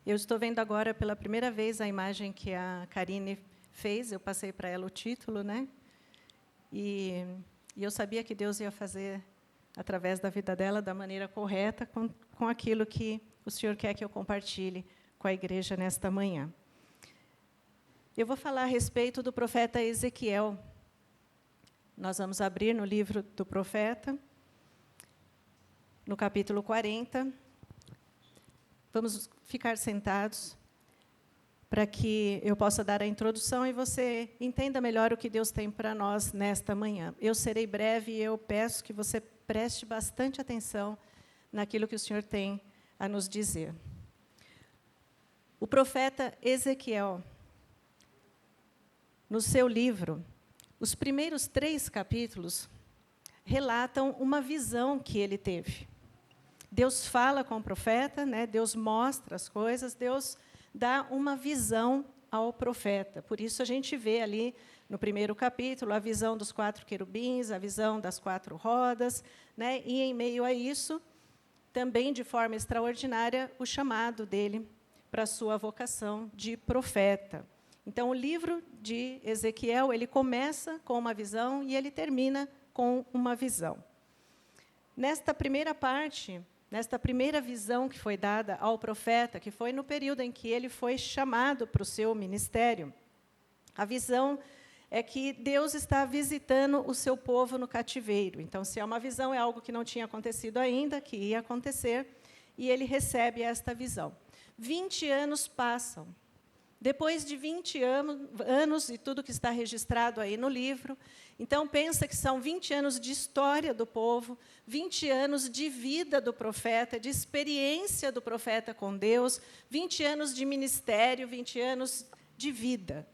Eu estou vendo agora pela primeira vez a imagem que a Karine fez. Eu passei para ela o título, né? E eu sabia que Deus ia fazer através da vida dela da maneira correta com aquilo que o Senhor quer que eu compartilhe com a igreja nesta manhã. Eu vou falar a respeito do profeta Ezequiel. Nós vamos abrir no livro do profeta, no capítulo 40. Vamos ficar sentados para que eu possa dar a introdução e você entenda melhor o que Deus tem para nós nesta manhã. Eu serei breve e eu peço que você preste bastante atenção naquilo que o Senhor tem a nos dizer. O profeta Ezequiel, no seu livro, os primeiros 3 capítulos relatam uma visão que ele teve. Deus fala com o profeta, né? Deus mostra as coisas, Deus dá uma visão ao profeta. Por isso, a gente vê ali, no primeiro capítulo, a visão dos 4 querubins, a visão das 4 rodas, né? E, em meio a isso, também, de forma extraordinária, o chamado dele para a sua vocação de profeta. Então, o livro de Ezequiel, ele começa com uma visão e ele termina com uma visão. Nesta primeira parte, nesta primeira visão que foi dada ao profeta, que foi no período em que ele foi chamado para o seu ministério, a visão é que Deus está visitando o seu povo no cativeiro. Então, se é uma visão, é algo que não tinha acontecido ainda, que ia acontecer, e ele recebe esta visão. 20 anos passam. Depois de 20 anos, e tudo que está registrado aí no livro, então pensa que são 20 anos de história do povo, 20 anos de vida do profeta, de experiência do profeta com Deus, 20 anos de ministério, 20 anos de vida.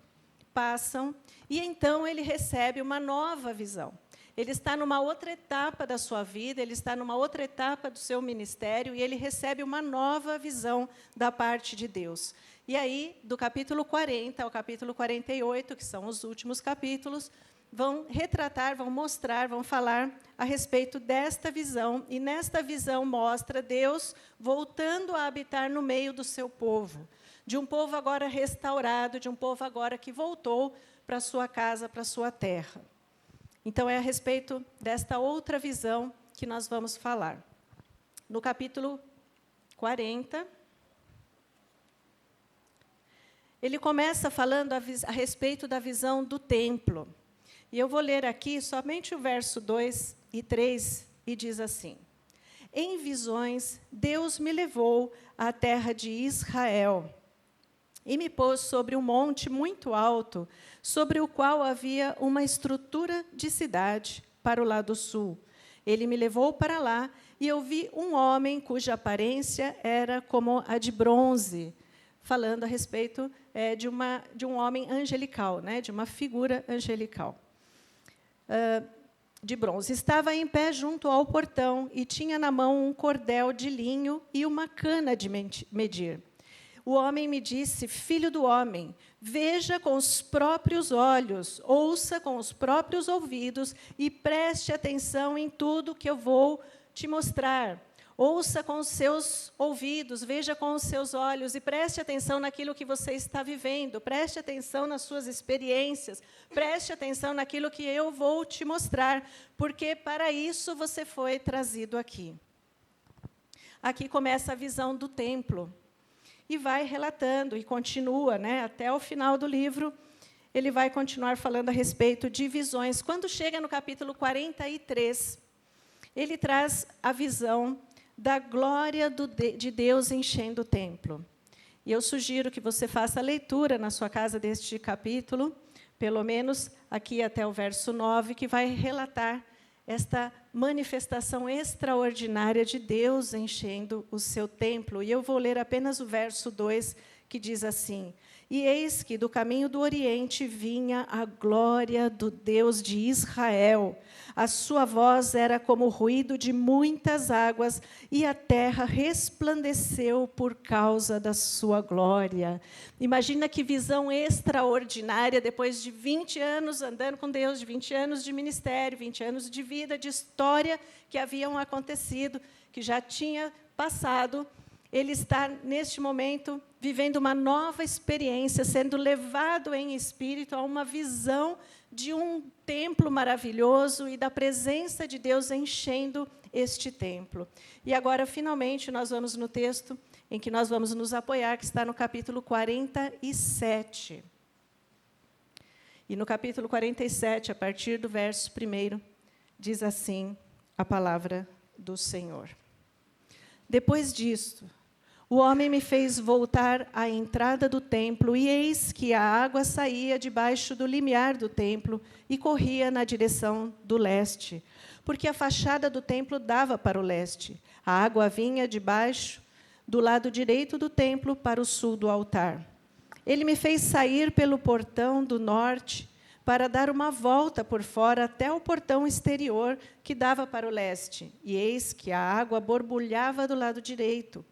Passam, e então ele recebe uma nova visão. Ele está numa outra etapa da sua vida, ele está numa outra etapa do seu ministério, e ele recebe uma nova visão da parte de Deus. E aí, do capítulo 40 ao capítulo 48, que são os últimos capítulos, vão retratar, vão mostrar, vão falar a respeito desta visão. E nesta visão mostra Deus voltando a habitar no meio do seu povo. De um povo agora restaurado, de um povo agora que voltou para a sua casa, para a sua terra. Então, é a respeito desta outra visão que nós vamos falar. No capítulo 40... ele começa falando a respeito da visão do templo. E eu vou ler aqui somente o verso 2 e 3, e diz assim: Em visões, Deus me levou à terra de Israel, e me pôs sobre um monte muito alto, sobre o qual havia uma estrutura de cidade para o lado sul. Ele me levou para lá, e eu vi um homem cuja aparência era como a de bronze, falando a respeito de um homem angelical, né, de uma figura angelical, de bronze. Estava em pé junto ao portão e tinha na mão um cordel de linho e uma cana de medir. O homem me disse: Filho do homem, veja com os próprios olhos, ouça com os próprios ouvidos e preste atenção em tudo que eu vou te mostrar. Ouça com os seus ouvidos, veja com os seus olhos e preste atenção naquilo que você está vivendo, preste atenção nas suas experiências, preste atenção naquilo que eu vou te mostrar, porque para isso você foi trazido aqui. Aqui começa a visão do templo, e vai relatando, e continua, né, até o final do livro, ele vai continuar falando a respeito de visões. Quando chega no capítulo 43, ele traz a visão da glória de Deus enchendo o templo. E eu sugiro que você faça a leitura na sua casa deste capítulo, pelo menos aqui até o verso 9, que vai relatar esta manifestação extraordinária de Deus enchendo o seu templo. E eu vou ler apenas o verso 2, que diz assim: E eis que do caminho do Oriente vinha a glória do Deus de Israel. A sua voz era como o ruído de muitas águas, e a terra resplandeceu por causa da sua glória. Imagina que visão extraordinária, depois de 20 anos andando com Deus, de 20 anos de ministério, 20 anos de vida, de história que haviam acontecido, que já tinha passado. ele está, neste momento, vivendo uma nova experiência, sendo levado em espírito a uma visão de um templo maravilhoso e da presença de Deus enchendo este templo. E agora, finalmente, nós vamos no texto em que nós vamos nos apoiar, que está no capítulo 47. E no capítulo 47, a partir do verso 1, diz assim a palavra do Senhor. Depois disto, o homem me fez voltar à entrada do templo, e eis que a água saía debaixo do limiar do templo e corria na direção do leste, porque a fachada do templo dava para o leste. A água vinha debaixo do lado direito do templo para o sul do altar. Ele me fez sair pelo portão do norte para dar uma volta por fora até o portão exterior que dava para o leste. E eis que a água borbulhava do lado direito.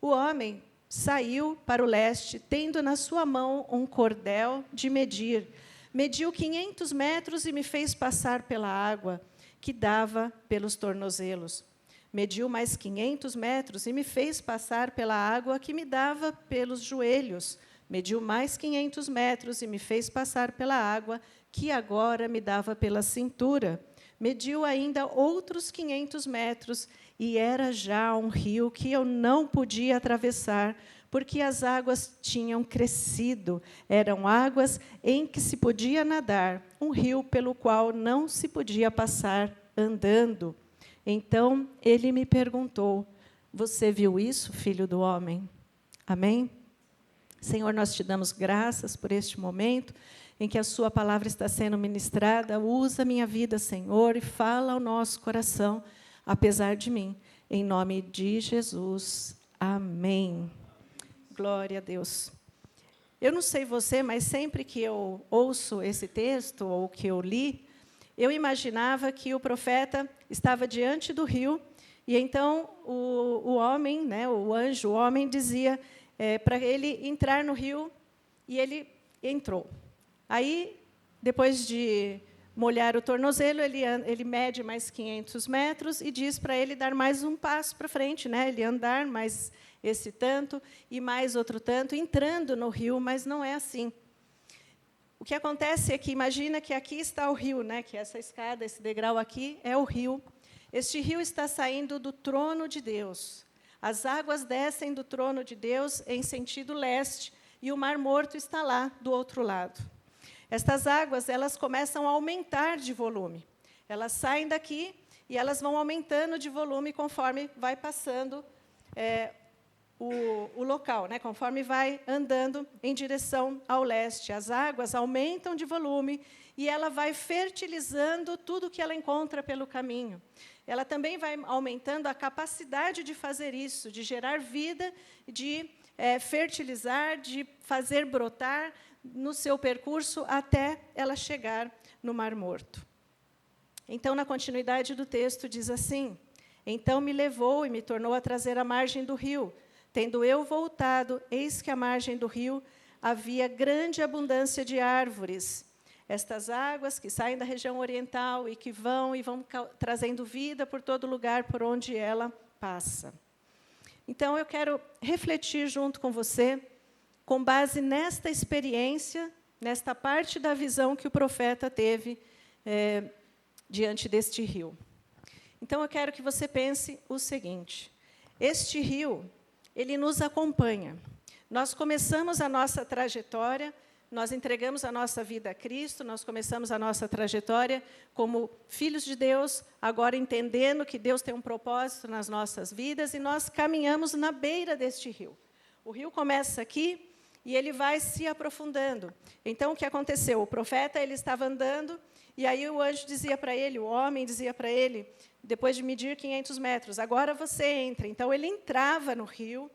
O homem saiu para o leste, tendo na sua mão um cordel de medir. Mediu 500 metros e me fez passar pela água, que dava pelos tornozelos. Mediu mais 500 metros e me fez passar pela água, que me dava pelos joelhos. Mediu mais 500 metros e me fez passar pela água, que agora me dava pela cintura. Mediu ainda outros 500 metros, e era já um rio que eu não podia atravessar, porque as águas tinham crescido. Eram águas em que se podia nadar, um rio pelo qual não se podia passar andando. Então ele me perguntou: você viu isso, filho do homem? Amém? Senhor, nós te damos graças por este momento em que a sua palavra está sendo ministrada. Usa a minha vida, Senhor, e fala ao nosso coração, apesar de mim. Em nome de Jesus. Amém. Glória a Deus. Eu não sei você, mas sempre que eu ouço esse texto, ou que eu li, eu imaginava que o profeta estava diante do rio, e então o homem, né, o anjo, o homem, dizia para ele entrar no rio, e ele entrou. Aí, depois de molhar o tornozelo, ele mede mais 500 metros e diz para ele dar mais um passo para frente, né? Ele andar mais esse tanto e mais outro tanto, entrando no rio, mas não é assim. O que acontece é que, imagina que aqui está o rio, né? Que essa escada, esse degrau aqui, é o rio. Este rio está saindo do trono de Deus. As águas descem do trono de Deus em sentido leste, e o Mar Morto está lá, do outro lado. Estas águas, elas começam a aumentar de volume. Elas saem daqui e elas vão aumentando de volume conforme vai passando o local, né? Conforme vai andando em direção ao leste. As águas aumentam de volume e ela vai fertilizando tudo que ela encontra pelo caminho. Ela também vai aumentando a capacidade de fazer isso, de gerar vida, de fertilizar, de fazer brotar no seu percurso até ela chegar no Mar Morto. Então, na continuidade do texto, diz assim: então me levou e me tornou a trazer à margem do rio. Tendo eu voltado, eis que à margem do rio havia grande abundância de árvores. Estas águas que saem da região oriental e que vão trazendo vida por todo lugar por onde ela passa. Então, eu quero refletir junto com você, com base nesta experiência, nesta parte da visão que o profeta teve diante deste rio. Então, eu quero que você pense o seguinte: este rio, ele nos acompanha. Nós começamos a nossa trajetória, nós entregamos a nossa vida a Cristo, nós começamos a nossa trajetória como filhos de Deus, agora entendendo que Deus tem um propósito nas nossas vidas, e nós caminhamos na beira deste rio. O rio começa aqui e ele vai se aprofundando. Então, o que aconteceu? O profeta, ele estava andando, e aí o anjo dizia para ele, o homem dizia para ele, depois de medir 500 metros, agora você entra. Então, ele entrava no rio,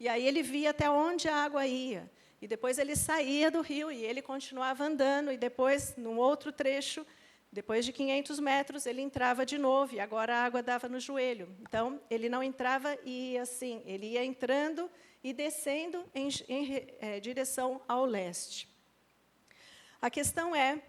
e aí ele via até onde a água ia. E depois ele saía do rio, e ele continuava andando, e depois, num outro trecho, depois de 500 metros, ele entrava de novo, e agora a água dava no joelho. Então, ele não entrava e ia assim, ele ia entrando e descendo em direção ao leste. A questão é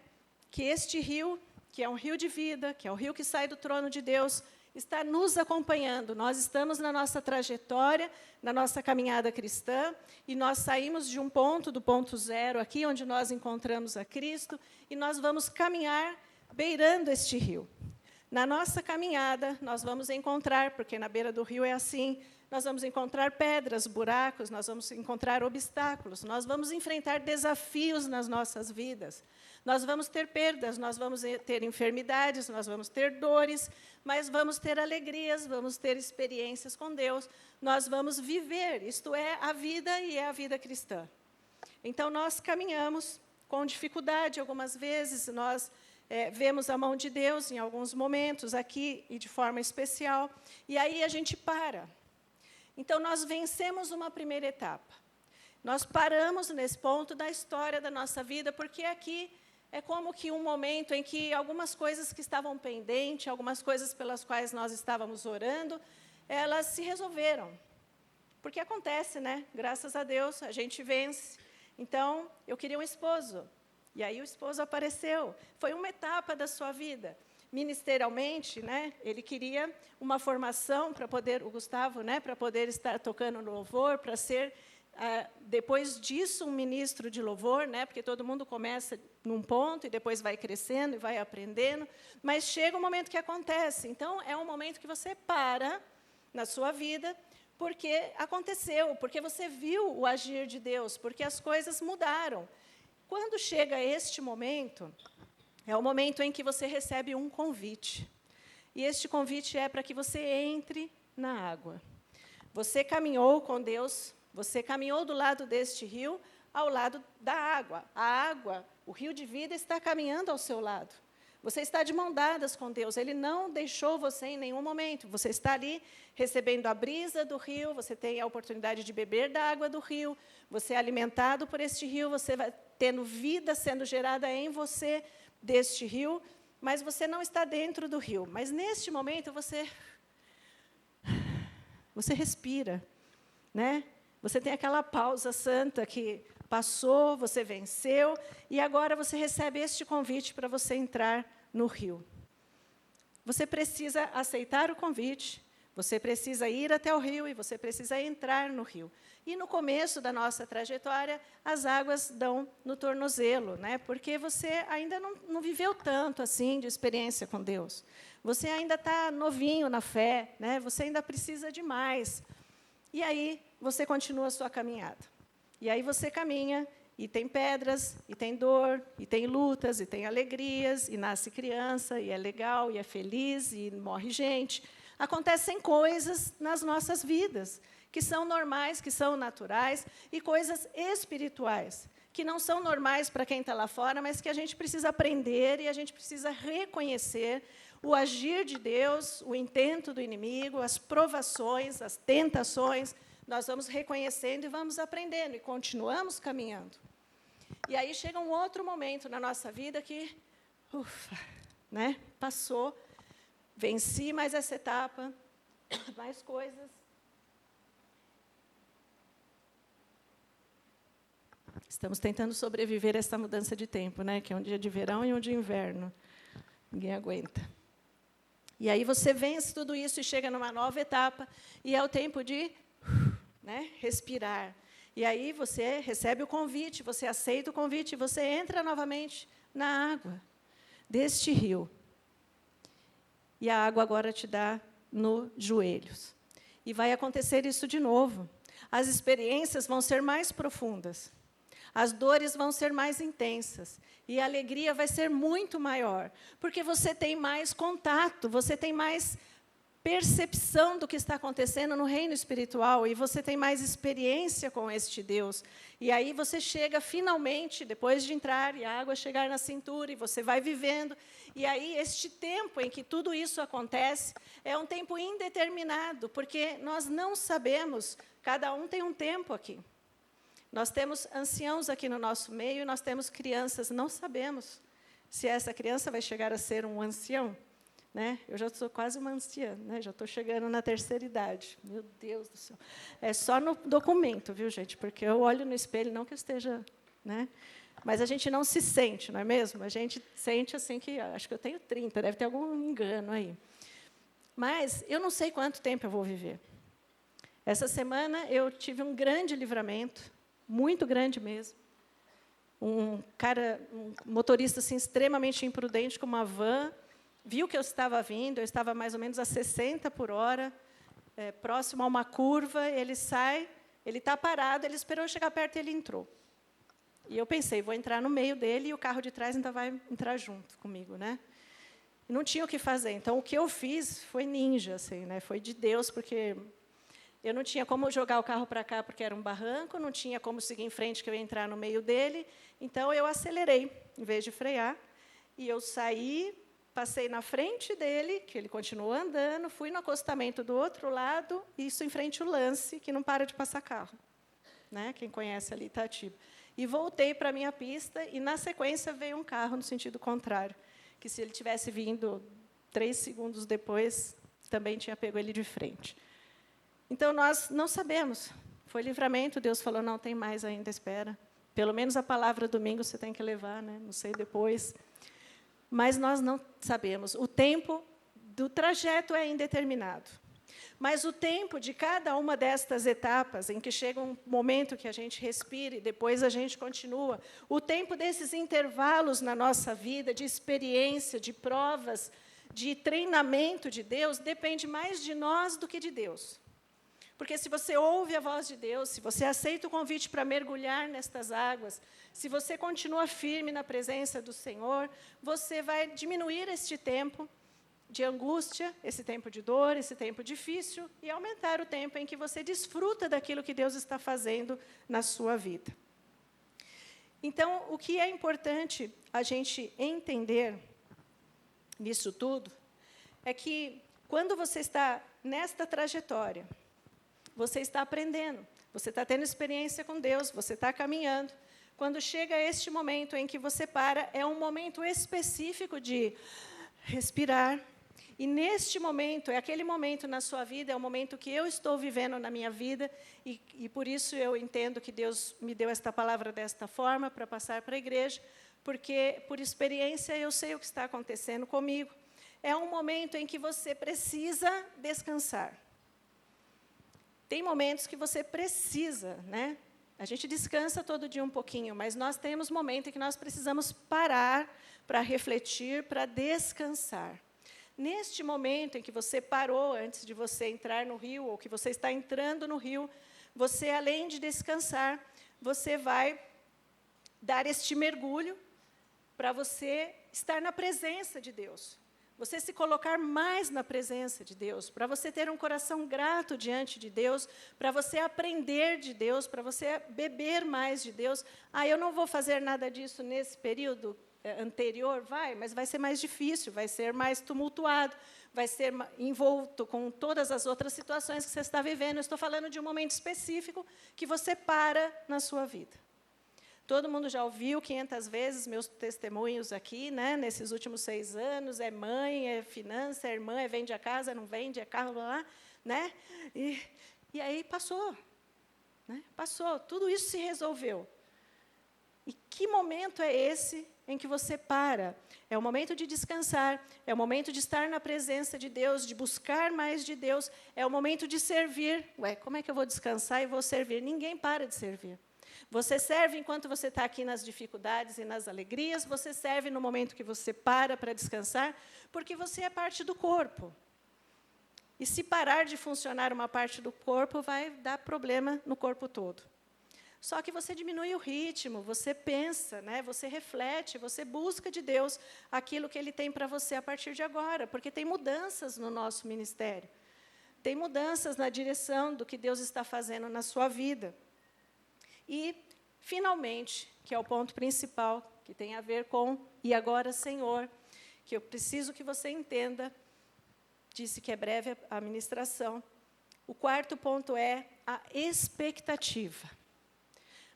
que este rio, que é um rio de vida, que é o rio que sai do trono de Deus, está nos acompanhando. Nós estamos na nossa trajetória, na nossa caminhada cristã, e nós saímos de um ponto, do ponto zero aqui, onde nós encontramos a Cristo, e nós vamos caminhar beirando este rio. Na nossa caminhada, nós vamos encontrar, porque na beira do rio é assim, nós vamos encontrar pedras, buracos, nós vamos encontrar obstáculos, nós vamos enfrentar desafios nas nossas vidas. Nós vamos ter perdas, nós vamos ter enfermidades, nós vamos ter dores, mas vamos ter alegrias, vamos ter experiências com Deus, nós vamos viver, isto é, a vida e é a vida cristã. Então, nós caminhamos com dificuldade, algumas vezes nós vemos a mão de Deus em alguns momentos, aqui e de forma especial, e aí a gente para. Então, nós vencemos uma primeira etapa. Nós paramos nesse ponto da história da nossa vida, porque aqui é como que um momento em que algumas coisas que estavam pendentes, algumas coisas pelas quais nós estávamos orando, elas se resolveram. Porque acontece, né? Graças a Deus, a gente vence. Então, eu queria um esposo. E aí o esposo apareceu. Foi uma etapa da sua vida. Ministerialmente, né, ele queria uma formação para poder, o Gustavo, né, para poder estar tocando no louvor, para ser, depois disso, um ministro de louvor, né, porque todo mundo começa num ponto e depois vai crescendo e vai aprendendo, mas chega um momento que acontece. Então, é um momento que você para na sua vida, porque aconteceu, porque você viu o agir de Deus, porque as coisas mudaram. Quando chega este momento, é o momento em que você recebe um convite. E este convite é para que você entre na água. Você caminhou com Deus, você caminhou do lado deste rio ao lado da água. A água, o rio de vida, está caminhando ao seu lado. Você está de mão dadas com Deus. Ele não deixou você em nenhum momento. Você está ali recebendo a brisa do rio, você tem a oportunidade de beber da água do rio, você é alimentado por este rio, você vai tendo vida sendo gerada em você deste rio, mas você não está dentro do rio. Mas, neste momento, você respira, né? Você tem aquela pausa santa que passou, você venceu, e agora você recebe este convite para você entrar no rio. Você precisa aceitar o convite, você precisa ir até o rio e você precisa entrar no rio. E no começo da nossa trajetória, as águas dão no tornozelo, né? Porque você ainda não viveu tanto assim de experiência com Deus. Você ainda está novinho na fé, né? Você ainda precisa de mais. E aí, você continua a sua caminhada. E aí você caminha, e tem pedras, e tem dor, e tem lutas, e tem alegrias, e nasce criança, e é legal, e é feliz, e morre gente. Acontecem coisas nas nossas vidas, que são normais, que são naturais, e coisas espirituais, que não são normais para quem está lá fora, mas que a gente precisa aprender e a gente precisa reconhecer o agir de Deus, o intento do inimigo, as provações, as tentações. Nós vamos reconhecendo e vamos aprendendo, e continuamos caminhando. E aí chega um outro momento na nossa vida que, ufa, né, passou, venci mais essa etapa, mais coisas. Estamos tentando sobreviver a essa mudança de tempo, né, que é um dia de verão e um dia de inverno. Ninguém aguenta. E aí você vence tudo isso e chega numa nova etapa, e é o tempo de, né, respirar. E aí você recebe o convite, você aceita o convite, você entra novamente na água deste rio. E a água agora te dá nos joelhos. E vai acontecer isso de novo. As experiências vão ser mais profundas. As dores vão ser mais intensas. E a alegria vai ser muito maior. Porque você tem mais contato, você tem mais percepção do que está acontecendo no reino espiritual, e você tem mais experiência com este Deus. E aí você chega, finalmente, depois de entrar, e a água chegar na cintura, e você vai vivendo. E aí, este tempo em que tudo isso acontece, é um tempo indeterminado, porque nós não sabemos, cada um tem um tempo aqui. Nós temos anciãos aqui no nosso meio, e nós temos crianças, não sabemos se essa criança vai chegar a ser um ancião. Né? Eu já sou quase uma anciã, né? Já estou chegando na terceira idade. Meu Deus do céu. É só no documento, viu, gente? Porque eu olho no espelho, não que eu esteja... Né? Mas a gente não se sente, não é mesmo? A gente sente assim que... Acho que eu tenho 30, deve ter algum engano aí. Mas eu não sei quanto tempo eu vou viver. Essa semana eu tive um grande livramento, muito grande mesmo. Um motorista assim, extremamente imprudente, com uma van, viu que eu estava vindo, eu estava mais ou menos a 60 por hora, próximo a uma curva, ele sai, ele está parado, ele esperou eu chegar perto e ele entrou. E eu pensei, vou entrar no meio dele e o carro de trás ainda vai entrar junto comigo, né? E não tinha o que fazer. Então, o que eu fiz foi ninja, assim, né? Foi de Deus, porque eu não tinha como jogar o carro para cá, porque era um barranco, não tinha como seguir em frente, que eu ia entrar no meio dele. Então, eu acelerei, em vez de frear, e eu saí, passei na frente dele, que ele continuou andando, fui no acostamento do outro lado, isso em frente ao Lance, que não para de passar carro, né? Quem conhece ali Itatiba. E voltei para a minha pista, e, na sequência, veio um carro no sentido contrário, que, se ele tivesse vindo 3 segundos depois, também tinha pego ele de frente. Então, nós não sabemos. Foi livramento, Deus falou, não tem mais ainda, espera. Pelo menos a palavra domingo você tem que levar, né? Não sei depois. Mas nós não sabemos. O tempo do trajeto é indeterminado. Mas o tempo de cada uma destas etapas, em que chega um momento que a gente respira e depois a gente continua, o tempo desses intervalos na nossa vida, de experiência, de provas, de treinamento de Deus, depende mais de nós do que de Deus. Porque se você ouve a voz de Deus, se você aceita o convite para mergulhar nestas águas, se você continua firme na presença do Senhor, você vai diminuir este tempo de angústia, esse tempo de dor, esse tempo difícil, e aumentar o tempo em que você desfruta daquilo que Deus está fazendo na sua vida. Então, o que é importante a gente entender nisso tudo é que, quando você está nesta trajetória, você está aprendendo, você está tendo experiência com Deus, você está caminhando. Quando chega este momento em que você para, é um momento específico de respirar. E, neste momento, é aquele momento na sua vida, é o momento que eu estou vivendo na minha vida, e por isso eu entendo que Deus me deu esta palavra desta forma, para passar para a igreja, porque, por experiência, eu sei o que está acontecendo comigo. É um momento em que você precisa descansar. Tem momentos que você precisa, né? A gente descansa todo dia um pouquinho, mas nós temos momentos em que nós precisamos parar para refletir, para descansar. Neste momento em que você parou antes de você entrar no rio, ou que você está entrando no rio, você, além de descansar, você vai dar este mergulho para você estar na presença de Deus. Você se colocar mais na presença de Deus, para você ter um coração grato diante de Deus, para você aprender de Deus, para você beber mais de Deus. Eu não vou fazer nada disso nesse período anterior, mas vai ser mais difícil, vai ser mais tumultuado, vai ser envolto com todas as outras situações que você está vivendo. Eu estou falando de um momento específico que você para na sua vida. Todo mundo já ouviu 500 vezes meus testemunhos aqui, né, nesses últimos 6 anos, é mãe, é finança, é irmã, vende a casa, não vende, é carro, lá, né? E aí passou, né? Passou, tudo isso se resolveu. E que momento é esse em que você para? É o momento de descansar, é o momento de estar na presença de Deus, de buscar mais de Deus, é o momento de servir. Como é que eu vou descansar e vou servir? Ninguém para de servir. Você serve enquanto você está aqui nas dificuldades e nas alegrias, você serve no momento que você para descansar, porque você é parte do corpo. E, se parar de funcionar uma parte do corpo, vai dar problema no corpo todo. Só que você diminui o ritmo, você pensa, né? Você reflete, você busca de Deus aquilo que Ele tem para você a partir de agora, porque tem mudanças no nosso ministério. Tem mudanças na direção do que Deus está fazendo na sua vida. E, finalmente, que é o ponto principal, que tem a ver com "e agora, Senhor", que eu preciso que você entenda, disse que é breve a ministração. O quarto ponto é a expectativa.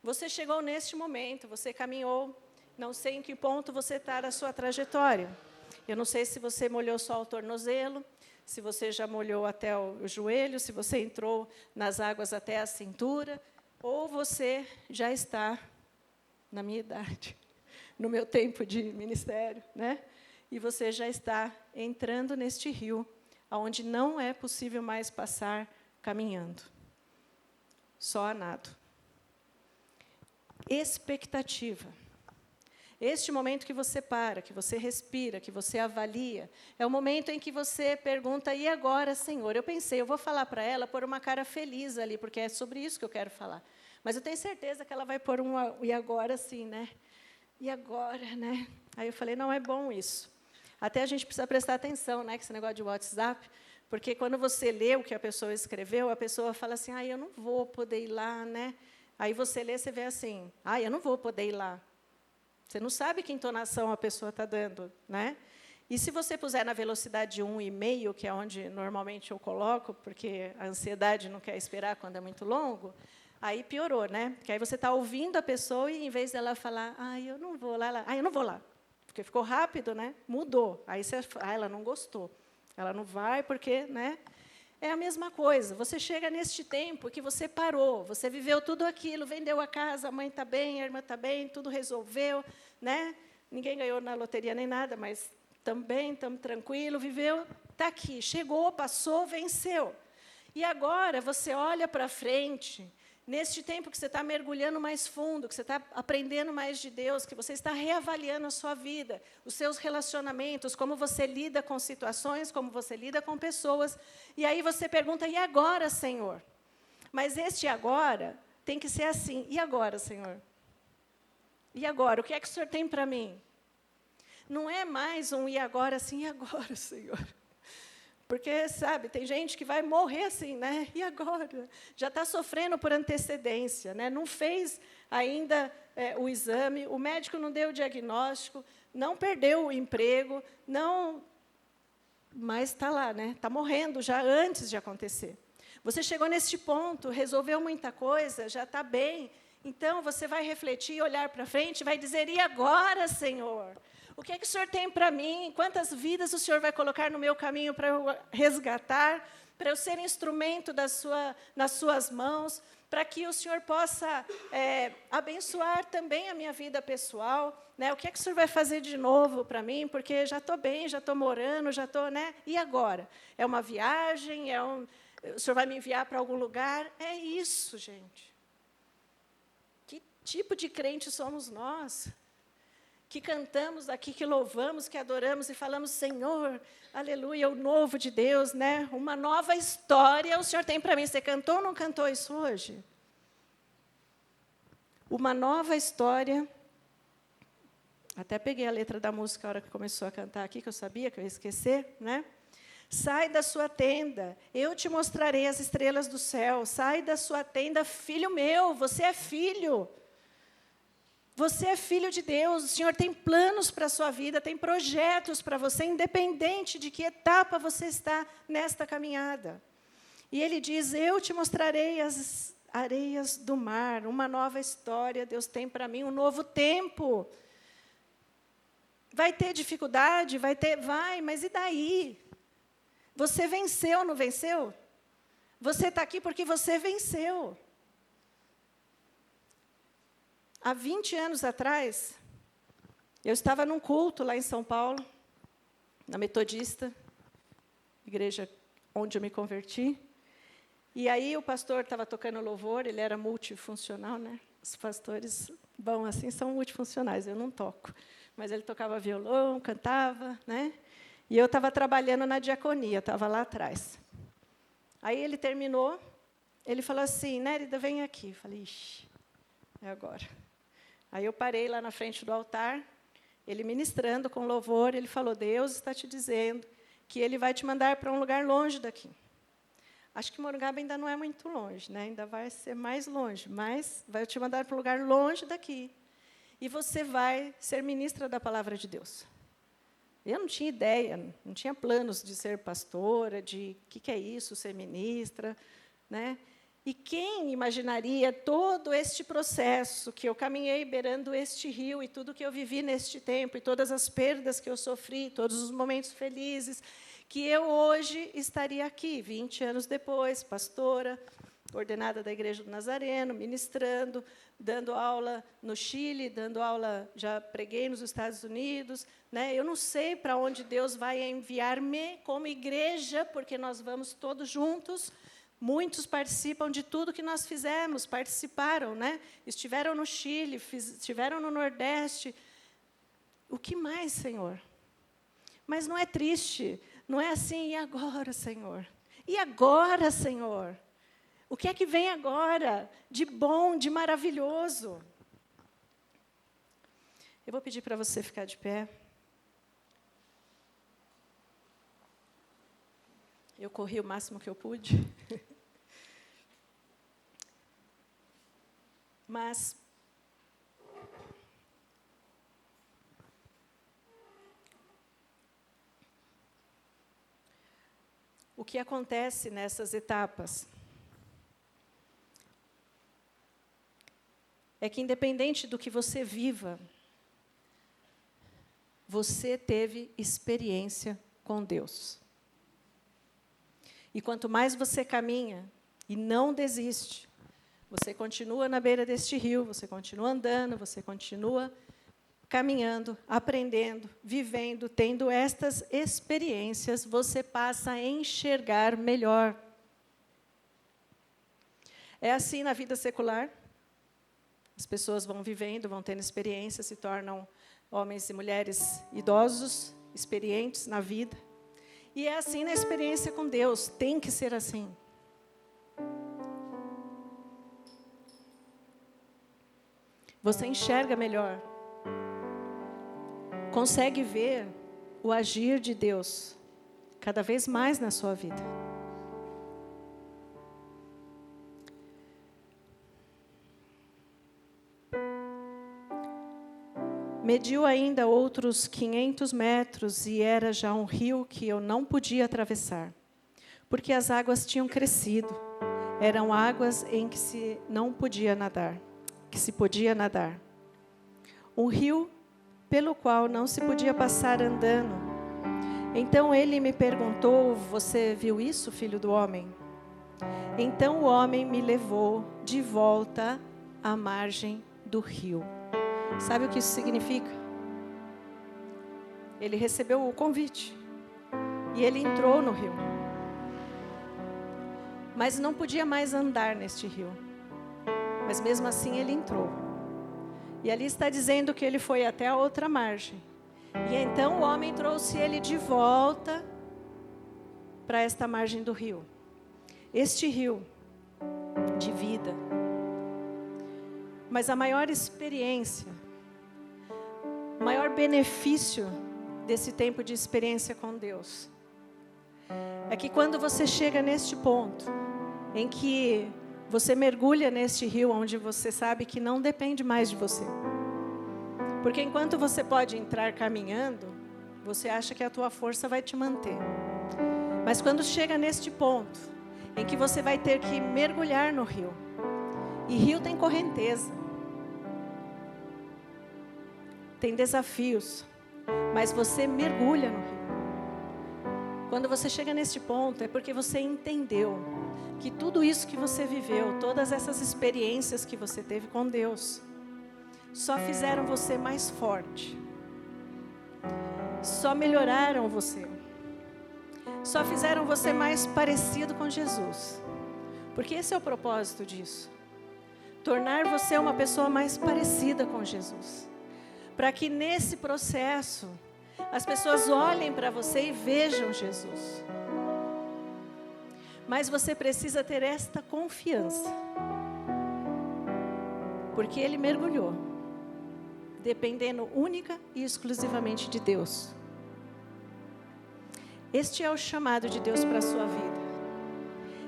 Você chegou neste momento, você caminhou, não sei em que ponto você está na sua trajetória. Eu não sei se você molhou só o tornozelo, se você já molhou até o joelho, se você entrou nas águas até a cintura, ou você já está na minha idade, no meu tempo de ministério, né? E você já está entrando neste rio, aonde não é possível mais passar caminhando, só a nado. Expectativa. Este momento que você para, que você respira, que você avalia, é o momento em que você pergunta, e agora, Senhor? Eu pensei, eu vou falar para ela, pôr uma cara feliz ali, porque é sobre isso que eu quero falar. Mas eu tenho certeza que ela vai pôr e agora sim, né? E agora, né? Aí eu falei, não é bom isso. Até a gente precisa prestar atenção, né, com esse negócio de WhatsApp, porque quando você lê o que a pessoa escreveu, a pessoa fala assim, eu não vou poder ir lá, né? Aí você lê, você vê assim, eu não vou poder ir lá. Você não sabe que entonação a pessoa está dando, né? E se você puser na velocidade 1,5, que é onde normalmente eu coloco, porque a ansiedade não quer esperar quando é muito longo, aí piorou, né? Porque aí você está ouvindo a pessoa e, em vez dela falar, eu não vou lá, eu não vou lá. Porque ficou rápido, né? Mudou. Aí você, ela não gostou. Ela não vai porque, né? É a mesma coisa. Você chega neste tempo que você parou, você viveu tudo aquilo, vendeu a casa, a mãe está bem, a irmã está bem, tudo resolveu, né? Ninguém ganhou na loteria nem nada, mas também estamos tranquilos, viveu, está aqui, chegou, passou, venceu. E agora você olha para frente, neste tempo que você está mergulhando mais fundo, que você está aprendendo mais de Deus, que você está reavaliando a sua vida, os seus relacionamentos, como você lida com situações, como você lida com pessoas. E aí você pergunta, e agora, Senhor? Mas este agora tem que ser assim, e agora, Senhor? E agora? O que é que o Senhor tem para mim? Não é mais um e agora assim, e agora, Senhor? Porque, sabe, tem gente que vai morrer assim, né? E agora? Já está sofrendo por antecedência, né? Não fez ainda o exame, o médico não deu o diagnóstico, não perdeu o emprego, não, mas está lá, né? Está morrendo já antes de acontecer. Você chegou neste ponto, resolveu muita coisa, já está bem. Então, você vai refletir, olhar para frente, vai dizer, e agora, Senhor? O que é que o Senhor tem para mim? Quantas vidas o Senhor vai colocar no meu caminho para eu resgatar, para eu ser instrumento nas suas mãos, para que o Senhor possa abençoar também a minha vida pessoal, né? O que é que o Senhor vai fazer de novo para mim? Porque já estou bem, já estou morando, já estou, né? E agora? É uma viagem? O Senhor vai me enviar para algum lugar? É isso, gente. Que tipo de crente somos nós? Que cantamos aqui, que louvamos, que adoramos e falamos, Senhor, aleluia, o novo de Deus, né? Uma nova história o Senhor tem para mim. Você cantou ou não cantou isso hoje? Uma nova história. Até peguei a letra da música a hora que começou a cantar aqui, que eu sabia que eu ia esquecer, né? Sai da sua tenda, eu te mostrarei as estrelas do céu. Sai da sua tenda, filho meu, você é filho. Você é filho de Deus, o Senhor tem planos para a sua vida, tem projetos para você, independente de que etapa você está nesta caminhada. E Ele diz, eu te mostrarei as areias do mar, uma nova história, Deus tem para mim um novo tempo. Vai ter dificuldade, vai, mas e daí? Você venceu ou não venceu? Você está aqui porque você venceu. Há 20 anos atrás, eu estava num culto lá em São Paulo, na Metodista, igreja onde eu me converti. E aí o pastor estava tocando louvor, ele era multifuncional, né? Os pastores, bom, assim, são multifuncionais, eu não toco. Mas ele tocava violão, cantava, né? E eu estava trabalhando na diaconia, estava lá atrás. Aí ele terminou, ele falou assim, Nérida, vem aqui. Eu falei, ixi, é agora. Aí eu parei lá na frente do altar, ele ministrando com louvor, ele falou, Deus está te dizendo que Ele vai te mandar para um lugar longe daqui. Acho que Morungaba ainda não é muito longe, né? Ainda vai ser mais longe, mas vai te mandar para um lugar longe daqui. E você vai ser ministra da palavra de Deus. Eu não tinha ideia, não tinha planos de ser pastora, de o que é isso, ser ministra, né? E quem imaginaria todo este processo que eu caminhei beirando este rio e tudo que eu vivi neste tempo, e todas as perdas que eu sofri, todos os momentos felizes, que eu hoje estaria aqui, 20 anos depois, pastora, ordenada da Igreja do Nazareno, ministrando, dando aula no Chile, dando aula, já preguei nos Estados Unidos, né? Eu não sei para onde Deus vai enviar-me como igreja, porque nós vamos todos juntos. Muitos participam de tudo que nós fizemos, participaram, né? Estiveram no Chile, estiveram no Nordeste. O que mais, Senhor? Mas não é triste, não é assim, e agora, Senhor? E agora, Senhor? O que é que vem agora de bom, de maravilhoso? Eu vou pedir para você ficar de pé. Eu corri o máximo que eu pude. Mas o que acontece nessas etapas é que, independente do que você viva, você teve experiência com Deus. E quanto mais você caminha e não desiste, você continua na beira deste rio, você continua andando, você continua caminhando, aprendendo, vivendo, tendo estas experiências, você passa a enxergar melhor. É assim na vida secular. As pessoas vão vivendo, vão tendo experiências, se tornam homens e mulheres idosos, experientes na vida. E é assim na experiência com Deus, tem que ser assim. Você enxerga melhor. Consegue ver o agir de Deus cada vez mais na sua vida. Mediu ainda outros 500 metros e era já um rio que eu não podia atravessar, porque as águas tinham crescido. Eram águas em que se não podia nadar, que se podia nadar. Um rio pelo qual não se podia passar andando. Então ele me perguntou: você viu isso, filho do homem? Então o homem me levou de volta à margem do rio. Sabe o que isso significa? Ele recebeu o convite e ele entrou no rio. Mas não podia mais andar neste rio. Mas mesmo assim ele entrou. E ali está dizendo que ele foi até a outra margem. E então o homem trouxe ele de volta para esta margem do rio. Este rio de vida. Mas a maior experiência, o maior benefício desse tempo de experiência com Deus, é que quando você chega neste ponto, em que você mergulha neste rio, onde você sabe que não depende mais de você. Porque enquanto você pode entrar caminhando, você acha que a tua força vai te manter. Mas quando chega neste ponto, em que você vai ter que mergulhar no rio, e rio tem correnteza, tem desafios, mas você mergulha no rio. Quando você chega neste ponto, é porque você entendeu que tudo isso que você viveu, todas essas experiências que você teve com Deus, só fizeram você mais forte, só melhoraram você, só fizeram você mais parecido com Jesus. Porque esse é o propósito disso. Tornar você uma pessoa mais parecida com Jesus. Para que nesse processo, as pessoas olhem para você e vejam Jesus. Mas você precisa ter esta confiança. Porque ele mergulhou, dependendo única e exclusivamente de Deus. Este é o chamado de Deus para a sua vida.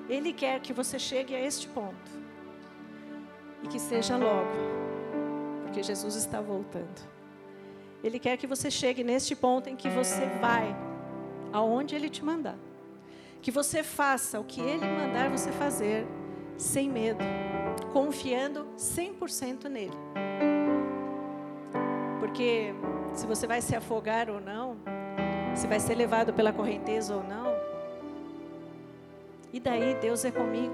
Ele quer que você chegue a este ponto. E que seja logo. Porque Jesus está voltando. Ele quer que você chegue neste ponto em que você vai aonde Ele te mandar. Que você faça o que Ele mandar você fazer, sem medo, confiando 100% nele. Porque se você vai se afogar ou não, se vai ser levado pela correnteza ou não, e daí Deus é comigo.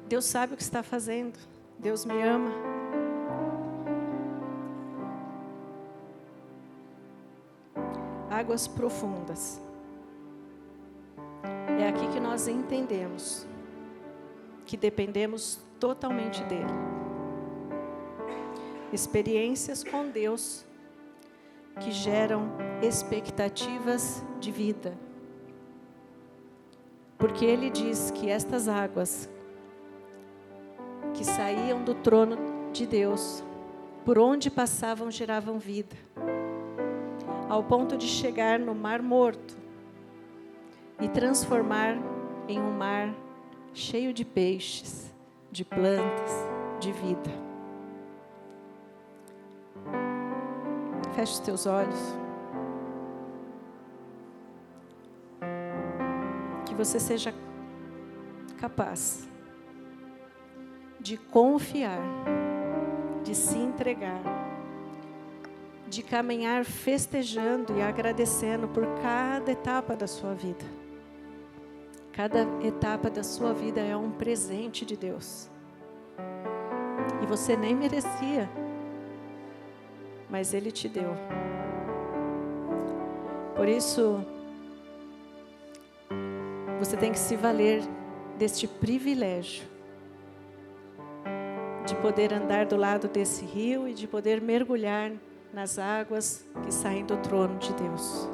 Deus sabe o que está fazendo. Deus me ama. Águas profundas. É aqui que nós entendemos que dependemos totalmente dele. Experiências com Deus que geram expectativas de vida. Porque ele diz que estas águas que saíam do trono de Deus, por onde passavam, geravam vida, ao ponto de chegar no Mar Morto e transformar em um mar cheio de peixes, de plantas, de vida. Feche os teus olhos. Que você seja capaz de confiar, de se entregar, de caminhar festejando e agradecendo por cada etapa da sua vida. Cada etapa da sua vida é um presente de Deus. E você nem merecia, mas Ele te deu. Por isso, você tem que se valer deste privilégio de poder andar do lado desse rio e de poder mergulhar nas águas que saem do trono de Deus.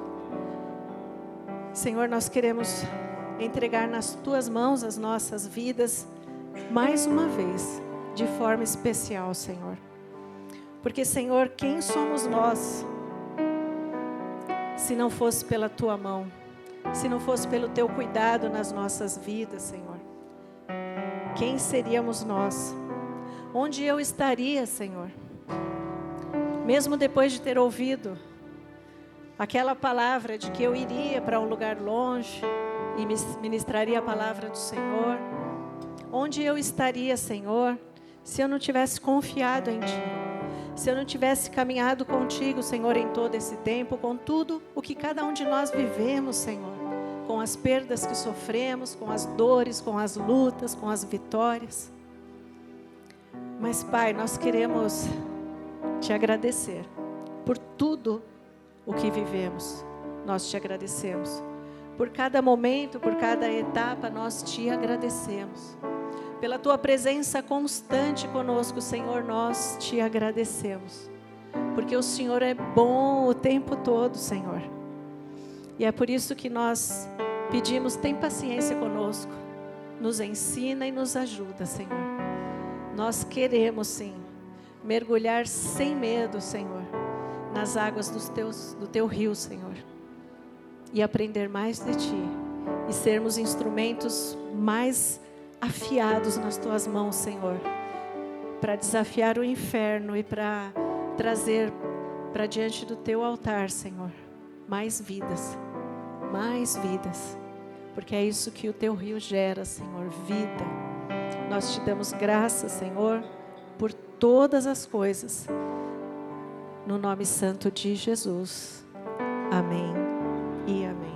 Senhor, nós queremos entregar nas Tuas mãos as nossas vidas mais uma vez, de forma especial, Senhor. Porque, Senhor, quem somos nós se não fosse pela Tua mão, se não fosse pelo Teu cuidado nas nossas vidas, Senhor? Quem seríamos nós? Onde eu estaria, Senhor? Mesmo depois de ter ouvido aquela palavra de que eu iria para um lugar longe e ministraria a palavra do Senhor, onde eu estaria, Senhor, se eu não tivesse confiado em Ti? Se eu não tivesse caminhado contigo, Senhor, em todo esse tempo, com tudo o que cada um de nós vivemos, Senhor, com as perdas que sofremos, com as dores, com as lutas, com as vitórias. Mas, Pai, nós queremos Te agradecer por tudo o que vivemos. Nós Te agradecemos. Por cada momento, por cada etapa, nós Te agradecemos. Pela Tua presença constante conosco, Senhor, nós Te agradecemos. Porque o Senhor é bom o tempo todo, Senhor. E é por isso que nós pedimos, tem paciência conosco. Nos ensina e nos ajuda, Senhor. Nós queremos, sim, mergulhar sem medo, Senhor, nas águas do Teu rio, Senhor. E aprender mais de Ti. E sermos instrumentos mais afiados nas Tuas mãos, Senhor, para desafiar o inferno e para trazer para diante do Teu altar, Senhor, mais vidas, porque é isso que o Teu rio gera, Senhor, vida. Nós Te damos graças, Senhor, por todas as coisas, no nome santo de Jesus. Amém e amém.